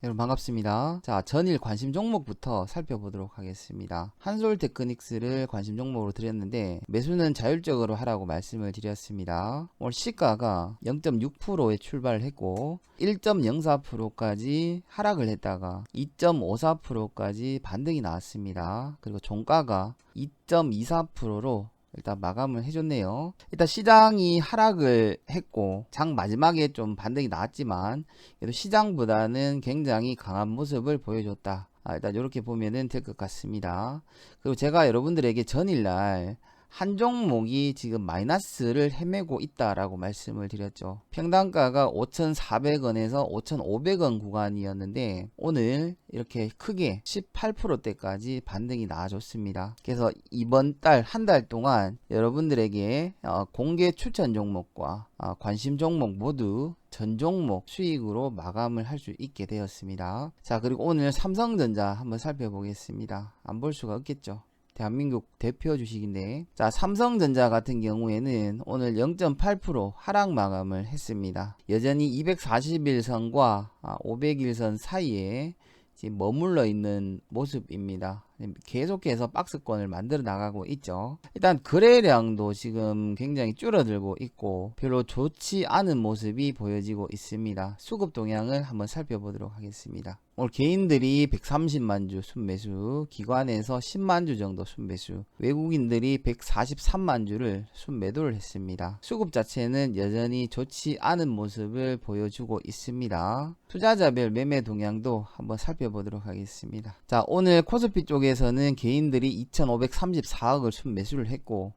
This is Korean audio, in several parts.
여러분 반갑습니다. 자, 전일 관심 종목부터 살펴보도록 하겠습니다. 한솔테크닉스를 관심 종목으로 드렸는데 매수는 자율적으로 하라고 말씀을 드렸습니다. 오늘 시가가 0.6%에 출발을 했고 1.04%까지 하락을 했다가 2.54%까지 반등이 나왔습니다. 그리고 종가가 2.24%로 일단 마감을 해줬네요. 일단 시장이 하락을 했고 장 마지막에 좀 반등이 나왔지만 그래도 시장보다는 굉장히 강한 모습을 보여줬다. 일단 이렇게 보면은 될 것 같습니다. 그리고 제가 여러분들에게 전일날 한 종목이 지금 마이너스를 헤매고 있다라고 말씀을 드렸죠. 평단가가 5,400원에서 5,500원 구간이었는데 오늘 이렇게 크게 18%대까지 반등이 나와줬습니다. 그래서 이번 달 한 달 동안 여러분들에게 공개 추천 종목과 관심 종목 모두 전 종목 수익으로 마감을 할 수 있게 되었습니다. 자, 그리고 오늘 삼성전자 한번 살펴보겠습니다. 안 볼 수가 없겠죠. 대한민국 대표 주식인데, 자, 삼성전자 같은 경우에는 오늘 0.8% 하락 마감을 했습니다. 여전히 241선과 500일선 사이에 지금 머물러 있는 모습입니다. 계속해서 박스권을 만들어 나가고 있죠. 일단 거래량도 지금 굉장히 줄어들고 있고 별로 좋지 않은 모습이 보여지고 있습니다. 수급 동향을 한번 살펴보도록 하겠습니다. 오늘 개인들이 130만 주 순매수, 기관에서 10만 주 정도 순매수, 외국인들이 143만 주를 순매도를 했습니다. 수급 자체는 여전히 좋지 않은 모습을 보여주고 있습니다. 투자자별 매매 동향도 한번 살펴보도록 하겠습니다. 자, 오늘 코스피 쪽에서는 개인들이 2,534억을 순매수를 했고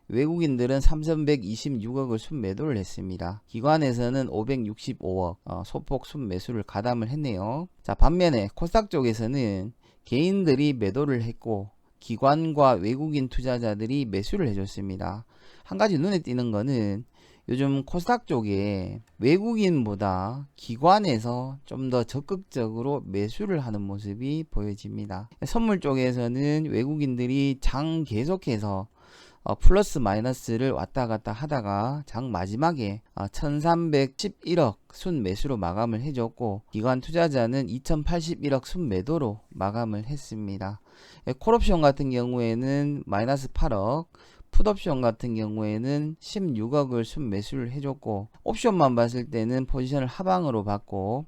외국인들은 3,126억을 순매도를 했습니다. 기관에서는 565억 소폭 순매수를 가담을 했네요. 자, 반면에 코스닥 쪽에서는 개인들이 매도를 했고 기관과 외국인 투자자들이 매수를 해줬습니다. 한 가지 눈에 띄는 거는 요즘 코스닥 쪽에 외국인보다 기관에서 좀 더 적극적으로 매수를 하는 모습이 보여집니다. 선물 쪽에서는 외국인들이 장 계속해서 플러스 마이너스를 왔다 갔다 하다가 장 마지막에 1311억 순매수로 마감을 해줬고 기관 투자자는 2081억 순매도로 마감을 했습니다. 콜옵션 같은 경우에는 마이너스 8억, 풋옵션 같은 경우에는 16억을 순매수를 해줬고 옵션만 봤을 때는 포지션을 하방으로 봤고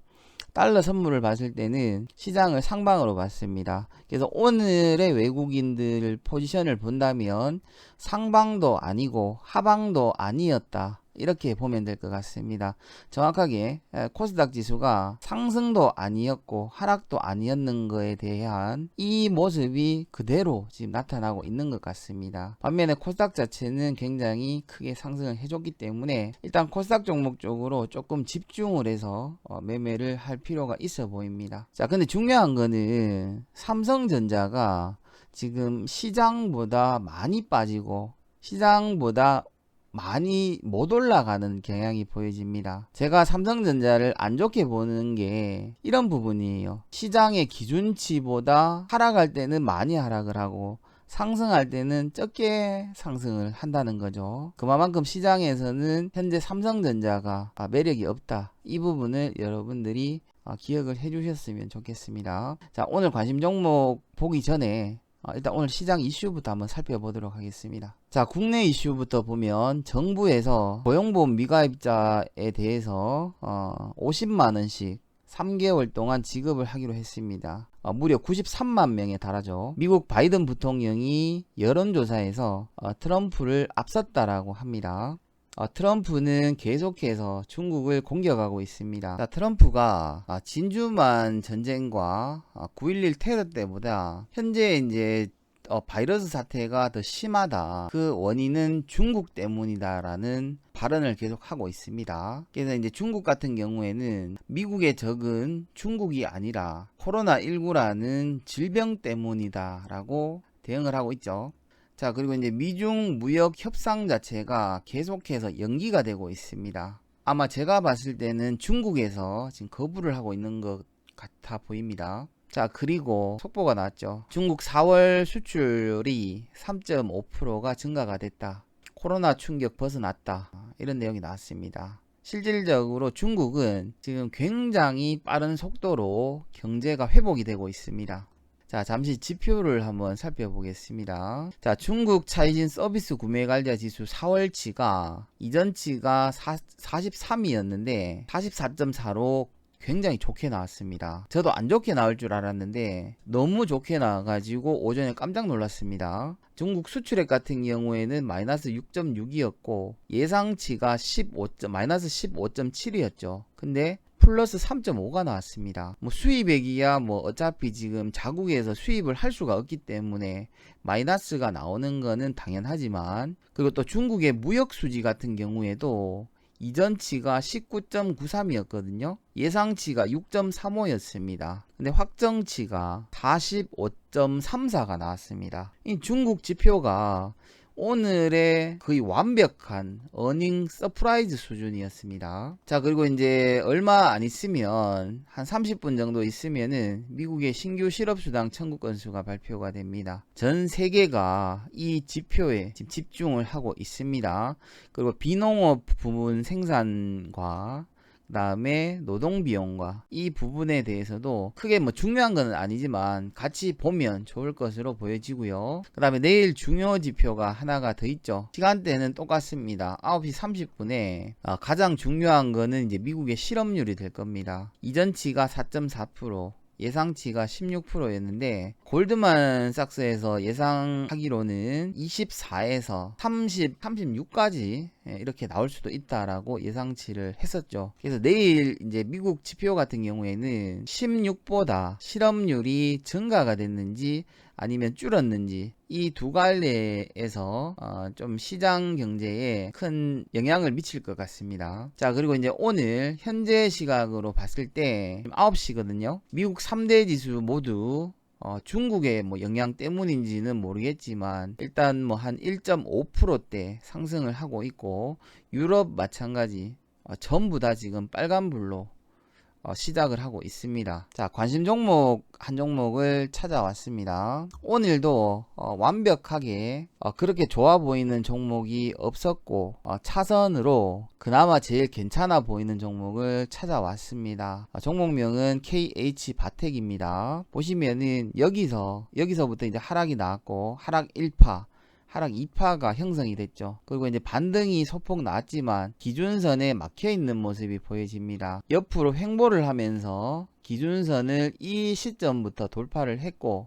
달러 선물을 봤을 때는 시장을 상방으로 봤습니다. 그래서 오늘의 외국인들 포지션을 본다면 상방도 아니고 하방도 아니었다. 이렇게 보면 될 것 같습니다. 정확하게 코스닥 지수가 상승도 아니었고 하락도 아니었는 거에 대한 이 모습이 그대로 지금 나타나고 있는 것 같습니다. 반면에 코스닥 자체는 굉장히 크게 상승을 해줬기 때문에 일단 코스닥 종목 쪽으로 조금 집중을 해서 매매를 할 필요가 있어 보입니다. 자, 근데 중요한 거는 삼성전자가 지금 시장보다 많이 빠지고 시장보다 많이 못 올라가는 경향이 보여집니다. 제가 삼성전자를 안 좋게 보는 게 이런 부분이에요. 시장의 기준치보다 하락할 때는 많이 하락을 하고 상승할 때는 적게 상승을 한다는 거죠. 그만큼 시장에서는 현재 삼성전자가 매력이 없다. 이 부분을 여러분들이 기억을 해 주셨으면 좋겠습니다. 자, 오늘 관심 종목 보기 전에 일단 오늘 시장 이슈부터 한번 살펴보도록 하겠습니다. 자, 국내 이슈부터 보면 정부에서 고용보험 미가입자에 대해서 50만원씩 3개월 동안 지급을 하기로 했습니다. 무려 93만 명에 달하죠. 미국 바이든 부통령이 여론조사에서 트럼프를 앞섰다라고 합니다. 트럼프는 계속해서 중국을 공격하고 있습니다. 자, 트럼프가 진주만 전쟁과 9.11 테러 때보다 현재 이제 바이러스 사태가 더 심하다. 그 원인은 중국 때문이다라는 발언을 계속 하고 있습니다. 그래서 이제 중국 같은 경우에는 미국의 적은 중국이 아니라 코로나19라는 질병 때문이다라고 대응을 하고 있죠. 자, 그리고 이제 미중 무역 협상 자체가 계속해서 연기가 되고 있습니다. 아마 제가 봤을 때는 중국에서 지금 거부를 하고 있는 것 같아 보입니다. 자, 그리고 속보가 나왔죠. 중국 4월 수출이 3.5%가 증가가 됐다. 코로나 충격 벗어났다. 이런 내용이 나왔습니다. 실질적으로 중국은 지금 굉장히 빠른 속도로 경제가 회복이 되고 있습니다. 자, 잠시 지표를 한번 살펴보겠습니다. 자, 중국 차이진 서비스 구매관리자 지수 4월치가 이전치가 43이었는데 44.4로 굉장히 좋게 나왔습니다. 저도 안 좋게 나올 줄 알았는데 너무 좋게 나와가지고 오전에 깜짝 놀랐습니다. 중국 수출액 같은 경우에는 마이너스 6.6이었고 예상치가 마이너스 15.7이었죠. 근데 플러스 3.5가 나왔습니다. 뭐 수입액이야 뭐 어차피 지금 자국에서 수입을 할 수가 없기 때문에 마이너스가 나오는 거는 당연하지만, 그리고 또 중국의 무역 수지 같은 경우에도 이전치가 19.93이었거든요. 예상치가 6.35였습니다. 근데 확정치가 45.34가 나왔습니다. 이 중국 지표가 오늘의 거의 완벽한 어닝 서프라이즈 수준이었습니다. 자, 그리고 이제 얼마 안 있으면 한 30분 정도 있으면은 미국의 신규 실업수당 청구 건수가 발표가 됩니다. 전 세계가 이 지표에 지금 집중을 하고 있습니다. 그리고 비농업 부문 생산과 그 다음에 노동비용과 이 부분에 대해서도 크게 뭐 중요한 건 아니지만 같이 보면 좋을 것으로 보여지고요. 그 다음에 내일 중요 지표가 하나가 더 있죠. 시간대는 똑같습니다. 9시 30분에 가장 중요한 거는 이제 미국의 실업률이 될 겁니다. 이전치가 4.4%, 예상치가 16%였는데 골드만삭스에서 예상하기로는 24에서 36까지 이렇게 나올 수도 있다라고 예상치를 했었죠. 그래서 내일 이제 미국 지표 같은 경우에는 16보다 실업률이 증가가 됐는지 아니면 줄었는지 이 두 갈래에서 좀 시장 경제에 큰 영향을 미칠 것 같습니다. 자, 그리고 이제 오늘 현재 시각으로 봤을 때 9시거든요. 미국 3대 지수 모두 중국의 뭐 영향 때문인지는 모르겠지만 일단 뭐 한 1.5%대 상승을 하고 있고, 유럽 마찬가지 전부 다 지금 빨간불로 시작을 하고 있습니다. 자, 관심 종목 한 종목을 찾아왔습니다. 오늘도 완벽하게 그렇게 좋아 보이는 종목이 없었고 차선으로 그나마 제일 괜찮아 보이는 종목을 찾아왔습니다. 종목명은 KH바텍입니다. 보시면은 여기서부터 이제 하락이 나왔고 하락 1파, 하락 2파가 형성이 됐죠. 그리고 이제 반등이 소폭 나왔지만 기준선에 막혀있는 모습이 보여집니다. 옆으로 횡보를 하면서 기준선을 이 시점부터 돌파를 했고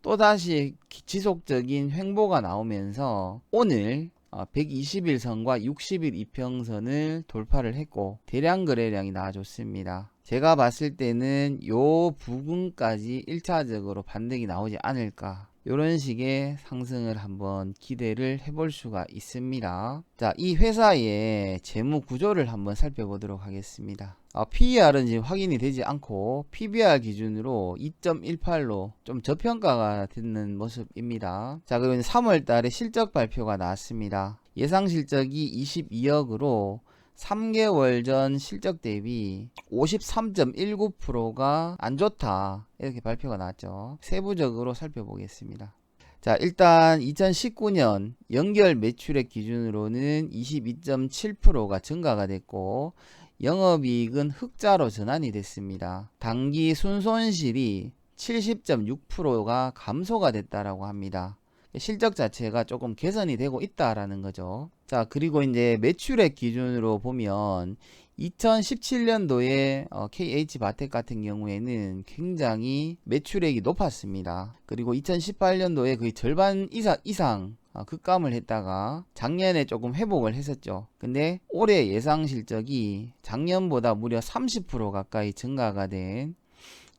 또다시 지속적인 횡보가 나오면서 오늘 120일선과 60일 이평선을 돌파를 했고 대량 거래량이 나와줬습니다. 제가 봤을 때는 요 부근까지 1차적으로 반등이 나오지 않을까, 이런 식의 상승을 한번 기대를 해볼 수가 있습니다. 자, 이 회사의 재무 구조를 한번 살펴보도록 하겠습니다. PER은 지금 확인이 되지 않고 PBR 기준으로 2.18로 좀 저평가가 되는 모습입니다. 자, 그리고 3월 달에 실적 발표가 나왔습니다. 예상 실적이 22억으로 3개월 전 실적 대비 53.19%가 안 좋다, 이렇게 발표가 나왔죠. 세부적으로 살펴보겠습니다. 자, 일단 2019년 연결 매출액 기준으로는 22.7%가 증가가 됐고 영업이익은 흑자로 전환이 됐습니다. 당기 순손실이 70.6%가 감소가 됐다라고 합니다. 실적 자체가 조금 개선이 되고 있다라는 거죠. 자, 그리고 이제 매출액 기준으로 보면 2017년도에 KH바텍 같은 경우에는 굉장히 매출액이 높았습니다. 그리고 2018년도에 거의 절반 이상 급감을 했다가 작년에 조금 회복을 했었죠. 근데 올해 예상 실적이 작년보다 무려 30% 가까이 증가가 된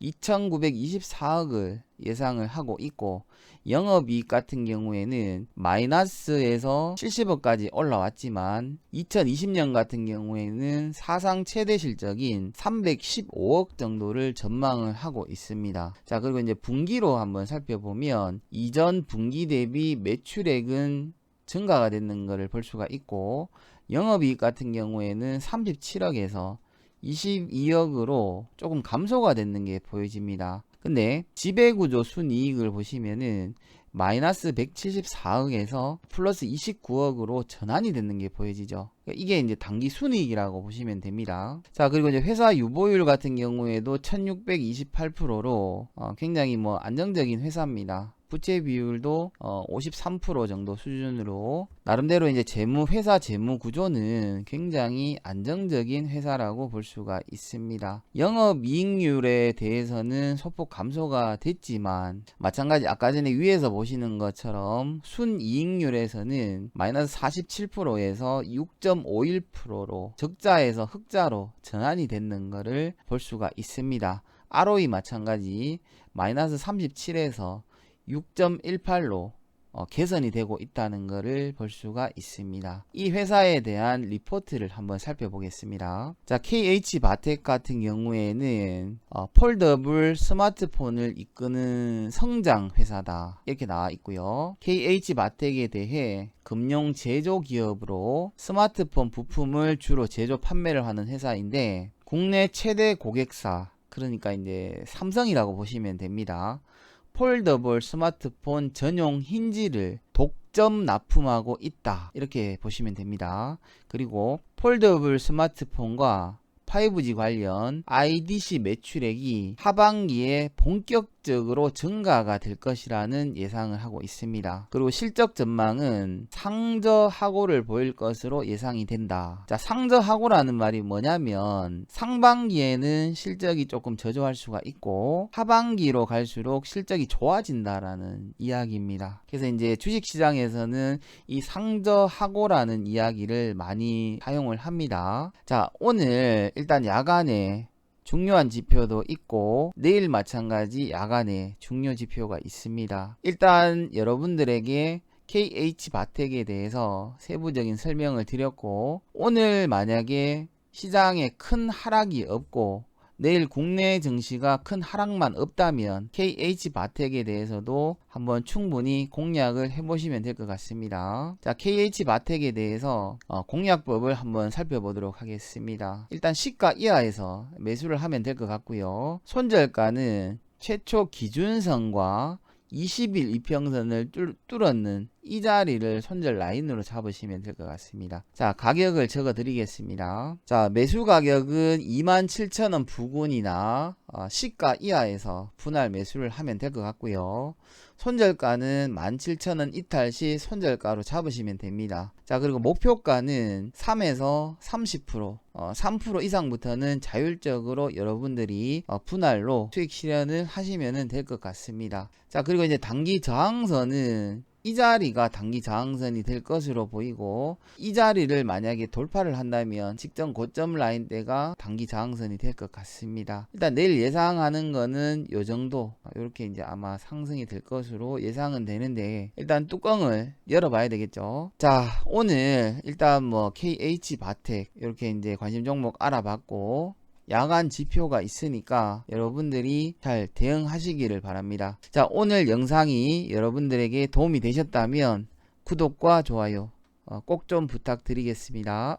2,924억을 예상을 하고 있고 영업이익 같은 경우에는 마이너스에서 70억까지 올라왔지만 2020년 같은 경우에는 사상 최대 실적인 315억 정도를 전망을 하고 있습니다. 자, 그리고 이제 분기로 한번 살펴보면 이전 분기 대비 매출액은 증가가 되는 것을 볼 수가 있고 영업이익 같은 경우에는 37억에서 22억으로 조금 감소가 됐는 게 보여집니다. 근데 지배구조 순이익을 보시면은 마이너스 174억에서 플러스 29억으로 전환이 되는 게 보여지죠. 이게 이제 단기 순이익이라고 보시면 됩니다. 자, 그리고 이제 회사 유보율 같은 경우에도 1628%로 굉장히 뭐 안정적인 회사입니다. 부채 비율도 53% 정도 수준으로 나름대로 이제 회사 재무 구조는 굉장히 안정적인 회사라고 볼 수가 있습니다. 영업이익률에 대해서는 소폭 감소가 됐지만 마찬가지 아까 전에 위에서 보시는 것처럼 순이익률에서는 마이너스 47%에서 6.51%로 적자에서 흑자로 전환이 됐는 것을 볼 수가 있습니다. ROE 마찬가지 마이너스 37에서 6.18로 개선이 되고 있다는 것을 볼 수가 있습니다. 이 회사에 대한 리포트를 한번 살펴보겠습니다. 자, KH바텍 같은 경우에는 폴더블 스마트폰을 이끄는 성장 회사다 이렇게 나와 있고요. KH바텍에 대해 금융 제조 기업으로 스마트폰 부품을 주로 제조 판매를 하는 회사인데 국내 최대 고객사, 그러니까 이제 삼성이라고 보시면 됩니다. 폴더블 스마트폰 전용 힌지를 독점 납품하고 있다 이렇게 보시면 됩니다. 그리고 폴더블 스마트폰과 5G 관련 IDC 매출액이 하반기에 본격적으로 증가가 될 것이라는 예상을 하고 있습니다. 그리고 실적 전망은 상저하고를 보일 것으로 예상이 된다. 자, 상저하고라는 말이 뭐냐면 상반기에는 실적이 조금 저조할 수가 있고 하반기로 갈수록 실적이 좋아진다라는 이야기입니다. 그래서 이제 주식시장에서는 이 상저하고라는 이야기를 많이 사용을 합니다. 자, 오늘 일단 야간에 중요한 지표도 있고 내일 마찬가지 야간에 중요 지표가 있습니다. 일단 여러분들에게 KH바텍에 대해서 세부적인 설명을 드렸고 오늘 만약에 시장에 큰 하락이 없고 내일 국내 증시가 큰 하락만 없다면 KH바텍에 대해서도 한번 충분히 공략을 해보시면 될 것 같습니다. 자, KH바텍에 대해서 공략법을 한번 살펴보도록 하겠습니다. 일단 시가 이하에서 매수를 하면 될 것 같고요. 손절가는 최초 기준선과 20일 이평선을 뚫었는 이 자리를 손절 라인으로 잡으시면 될 것 같습니다. 자, 가격을 적어 드리겠습니다. 자, 매수 가격은 27,000원 부근이나 시가 이하에서 분할 매수를 하면 될 것 같고요. 손절가는 17,000원 이탈 시 손절가로 잡으시면 됩니다. 자, 그리고 목표가는 3에서 30%, 3% 이상부터는 자율적으로 여러분들이 분할로 수익 실현을 하시면 될 것 같습니다. 자, 그리고 이제 단기 저항선은 이 자리가 단기 저항선이 될 것으로 보이고 이 자리를 만약에 돌파를 한다면 직전 고점 라인대가 단기 저항선이 될 것 같습니다. 일단 내일 예상하는 거는 요 정도 이렇게 이제 아마 상승이 될 것으로 예상은 되는데 일단 뚜껑을 열어봐야 되겠죠. 자, 오늘 일단 뭐 KH바텍 이렇게 이제 관심 종목 알아봤고 야간 지표가 있으니까 여러분들이 잘 대응하시기를 바랍니다. 자, 오늘 영상이 여러분들에게 도움이 되셨다면 구독과 좋아요 꼭 좀 부탁드리겠습니다.